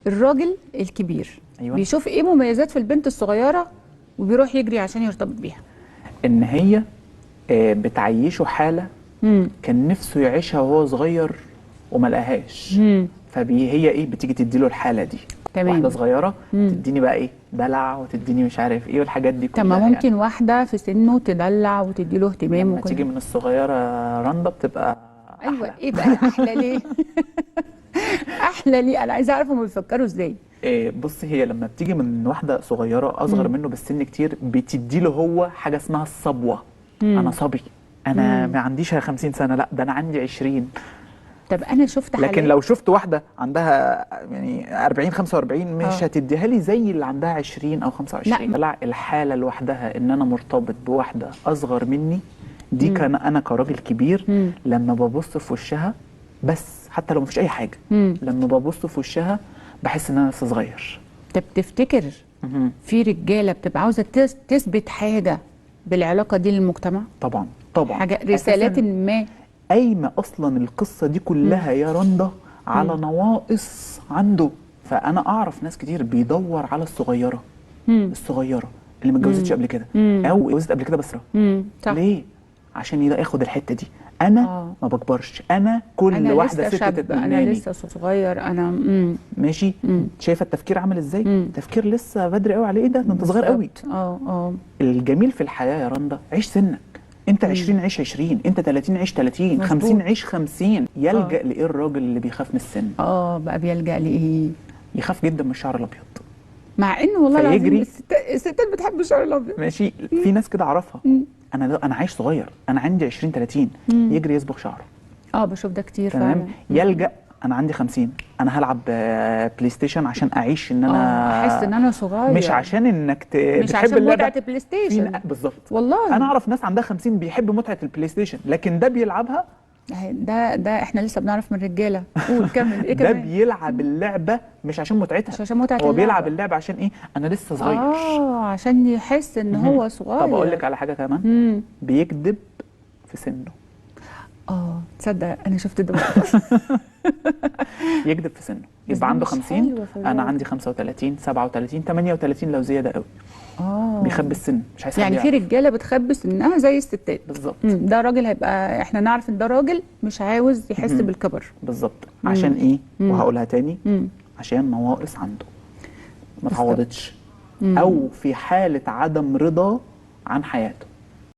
الراجل الكبير أيوة. بيشوف ايه مميزات في البنت الصغيره وبيروح يجري عشان يرتبط بيها؟ ان هي بتعيشه حاله كان نفسه يعيشها وهو صغير وما لقاهاش. هي ايه بتيجي تديله الحاله دي. تمام. واحده صغيره تديني بقى ايه دلع وتديني مش عارف ايه والحاجات دي كلها. طب ممكن يعني واحده في سنه تدلع وتديله اهتمام لما تيجي من الصغيره رندا بتبقى ايوه أحلى. ايه بقى احلى ليه؟ احلى ليه؟ انا عايزه اعرف هم بيفكروا ازاي. بص هي لما بتيجي من واحده صغيره اصغر منه بالسن كتير بتديله هو حاجه اسمها الصبوه. انا صبي، انا ما عنديش 50 سنه، لا ده انا عندي 20. طب انا شفت حالات، لكن لو شفت واحده عندها يعني 40 45 مش هتديها لي زي اللي عندها 20 او 25. لا الحاله لوحدها ان انا مرتبط بواحده اصغر مني دي كان انا كراجل كبير لما ببص في وشها، بس حتى لو مفيش اي حاجه لما ببص في وشها بحس ان انا لسه صغير. طب تفتكر في رجاله بتبقى عاوزه تثبت حاجه بالعلاقه دي للمجتمع؟ طبعا طبعا، حاجه رسالات ما قايمه اصلا القصه دي كلها يا رندا على نواقص عنده. فانا اعرف ناس كتير بيدور على الصغيره الصغيره اللي ما اتجوزتش قبل كده او اتجوزت قبل كده بس صح. ليه؟ عشان ياخد الحته دي. انا ما بكبرش، انا كل أنا واحده ست تتمناني، انا لسه صغير، انا ماشي. شايفه التفكير عامل ازاي؟ تفكير لسه بدري قوي عليه. ايه ده انت صغير قوي. الجميل في الحياه يا رندا عيش سنك. انت 20 عيش 20، انت 30 عيش 30، 50 عيش 50. يلجأ لايه الراجل اللي بيخاف من السن؟ بقى بيلجأ لايه؟ يخاف جدا من الشعر الابيض. مع انه والله العظيم الستات بتحب الشعر الابيض. ماشي. في ناس كده اعرفها. انا عايش صغير، انا عندي 20 30 يجري يصبغ شعره. بشوف ده كتير تمام. فعلا. يلجأ انا عندي 50 انا هلعب بلاي ستيشن عشان اعيش ان انا احس ان انا صغير، مش عشان انك مش بتحب عشان اللعبه. متعه البلاي ستيشن. بالظبط. والله انا اعرف ناس عندها 50 بيحب متعه البلاي ستيشن لكن ده بيلعبها. ده احنا لسه بنعرف من الرجاله. قول كمل. ايه ده كمان؟ بيلعب اللعبه مش عشان متعتها، مش عشان متعه هو بيلعب اللعبه عشان ايه؟ انا لسه صغير. عشان يحس ان هو صغير. طب اقول لك على حاجه كمان. بيكذب في سنه. تصدق انا شفت ده. يكذب في سنه، يبقى عنده 50 انا عندي 35 37 38 لو زياده قوي. بيخبي السن، مش عايز يعني في رجاله بتخبي سنها زي الستات. بالظبط. ده راجل هيبقى احنا نعرف ان ده راجل مش عاوز يحس بالكبر. بالظبط. عشان ايه؟ وهقولها تاني. عشان نواقص عنده ما اتعوضتش او في حاله عدم رضا عن حياته.